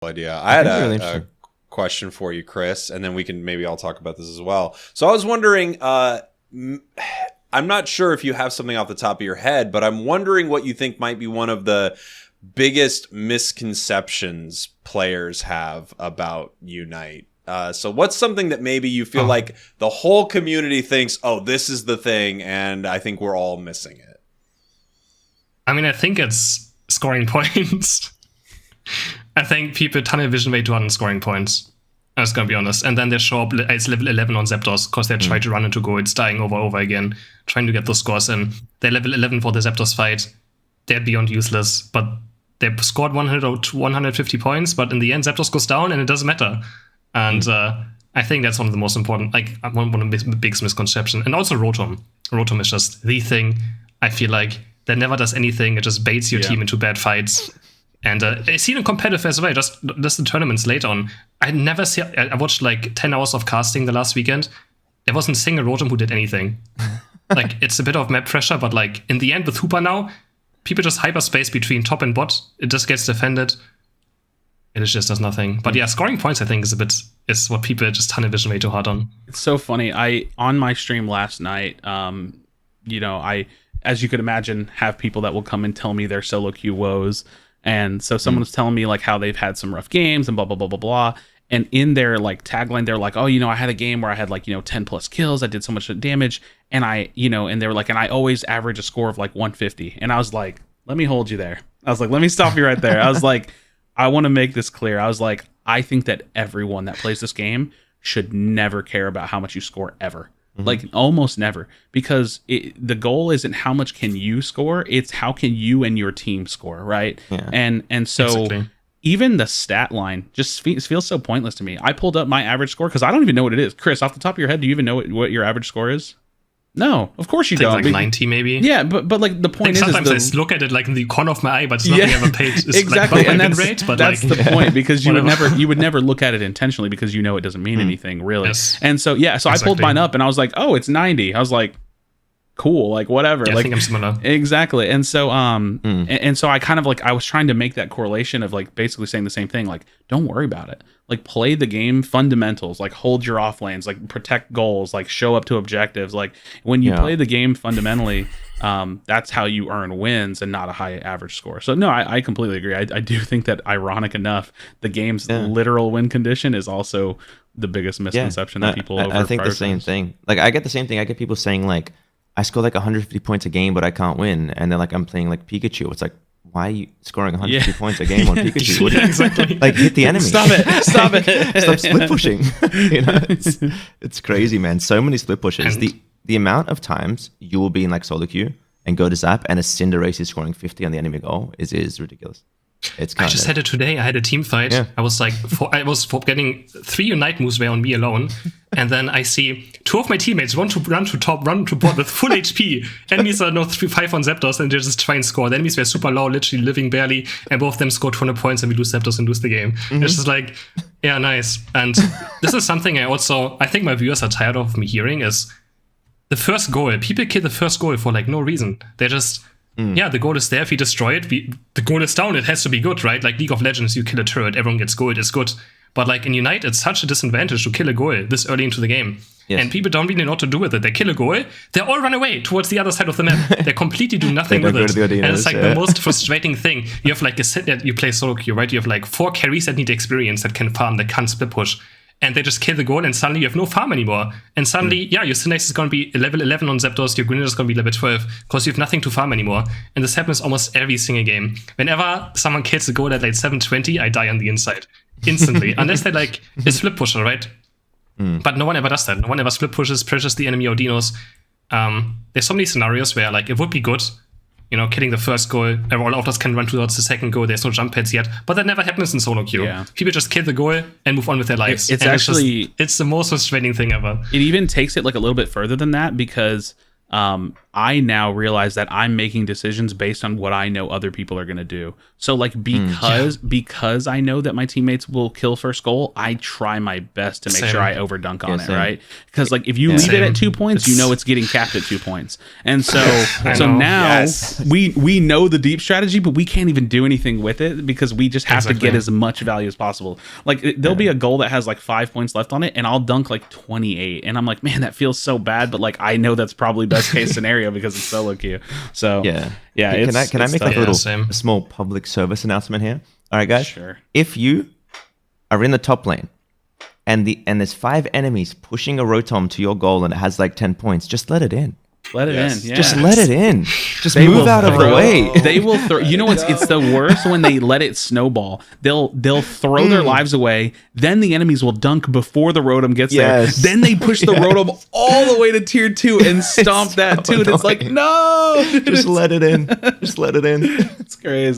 idea. I had really a question for you, Chris, and then we can maybe I'll talk about this as well. So I was wondering, I'm not sure if you have something off the top of your head, but I'm wondering what you think might be one of the biggest misconceptions players have about Unite. So what's something that maybe you feel like the whole community thinks, oh, this is the thing, and I think we're all missing it? I mean, I think it's scoring points. I think people tunnel vision way too hard on scoring points. I was going to be honest. And then they show up as level 11 on Zapdos because they try to run into goals, dying over again, trying to get those scores in. They're level 11 for the Zapdos fight. They're beyond useless, but they scored 100 or 150 points, but in the end, Zapdos goes down and it doesn't matter. And I think that's one of the most important, like one of the biggest misconceptions. And also Rotom. Rotom is just the thing. I feel like that never does anything. It just baits your team into bad fights. And I see it in competitive as well, just the tournaments later on. I watched like 10 hours of casting the last weekend. There wasn't a single Rotom who did anything. Like, it's a bit of map pressure, but like in the end with Hooper now, people just hyperspace between top and bot. It just gets defended. It just does nothing. But yeah, scoring points I think is what people just tunnel vision way too hard on. It's so funny. On my stream last night, I, as you could imagine, have people that will come and tell me their solo queue woes. And so someone was telling me like how they've had some rough games and blah, blah, blah, blah, blah. And in their like tagline, they're like, oh, I had a game where I had like, 10 plus kills. I did so much damage. And and they were like, and I always average a score of like 150. And I was like, let me hold you there. I was like, let me stop you right there. I was like, I want to make this clear. I was like, I think that everyone that plays this game should never care about how much you score ever. Like almost never, because the goal isn't how much can you score, it's how can you and your team score, right? Yeah. And so exactly. Even the stat line just feels so pointless to me. I pulled up my average score because I don't even know what it is. Chris, off the top of your head, do you even know what your average score is? No, of course you don't. Like 90 maybe. Yeah, but like the point is, sometimes I look at it like in the corner of my eye, but it's nothing ever paid. It's exactly, like and that's the point, because you would never look at it intentionally because it doesn't mean anything really. Yes. And so I pulled mine up and I was like, oh, it's 90. I was like, cool, like whatever. Yeah, like, I think I'm similar. Exactly. And so and so I kind of like I was trying to make that correlation of like basically saying the same thing, like don't worry about it. Like play the game fundamentals, like hold your off lanes, like protect goals, like show up to objectives. Like when you play the game fundamentally, that's how you earn wins and not a high average score. So no, I completely agree. I do think that ironic enough, the game's literal win condition is also the biggest misconception that people I think the same thing. Like I get the same thing. I get people saying like, I score like 150 points a game, but I can't win. And they're like, I'm playing like Pikachu. It's like, why are you scoring 150 points a game on Pikachu? Exactly. Like hit the enemy. Stop it. Stop split pushing. It's crazy, man. So many split pushes. And the amount of times you will be in like solo queue and go to Zap and a Cinderace is scoring 50 on the enemy goal is ridiculous. I just had it today. I had a team fight. Yeah. I was like, I was getting 3 Unite moves were on me alone. And then I see 2 of my teammates run to top, run to bot with full HP. Enemies are 5 on Zapdos and they just try and score. The enemies were super low, literally living barely. And both of them scored 200 points and we lose Zapdos and lose the game. It's just like, yeah, nice. And this is something I think my viewers are tired of me hearing is the first goal. People kill the first goal for like no reason. They just... the goal is there. If we destroy it, the goal is down. It has to be good, right? Like League of Legends, you kill a turret, everyone gets gold, it's good. But like in Unite, it's such a disadvantage to kill a goal this early into the game. Yes. And people don't really know what to do with it. They kill a goal, they all run away towards the other side of the map. They completely do nothing with it. And it's like the most frustrating thing. You have like you play solo queue, right? You have like 4 carries that need experience that can farm, that can't split push. And they just kill the goal, and suddenly you have no farm anymore. And suddenly, your Cinderace is going to be level 11 on Zapdos, your Greninja is going to be level 12, because you have nothing to farm anymore. And this happens almost every single game. Whenever someone kills a goal at like 720, I die on the inside. Instantly. Unless they like a split pusher, right? But no one ever does that. No one ever split pushes, pressures the enemy or dinos. There's so many scenarios where like it would be good, killing the first goal. All of us can run towards the second goal. There's no jump pads yet. But that never happens in solo queue. Yeah. People just kill the goal and move on with their lives. It's actually... It's the most frustrating thing ever. It even takes it like a little bit further than that because I now realize that I'm making decisions based on what I know other people are going to do. So like because I know that my teammates will kill first goal, I try my best to make sure I overdunk on it, right? Because like if you leave it at 2 points, you know it's getting capped at 2 points. And so now we know the deep strategy, but we can't even do anything with it because we just have to get as much value as possible. Like there'll be a goal that has like 5 points left on it, and I'll dunk like 28, and I'm like, man, that feels so bad, but like I know that's probably best case scenario because it's solo queue. So yeah. Can I make like a small public service announcement here? All right, guys. Sure. If you are in the top lane and there's 5 enemies pushing a rotom to your goal and it has like 10 points, just let it in. Let it in. Yeah. Just let it in. Just move out of the way. They will throw. You know what's? It's the worst when they let it snowball. They'll throw their lives away. Then the enemies will dunk before the rotom gets there. Then they push the rotom all the way to tier 2 and stomp that too. And it's like, no, just let it in. Just let it in. It's crazy.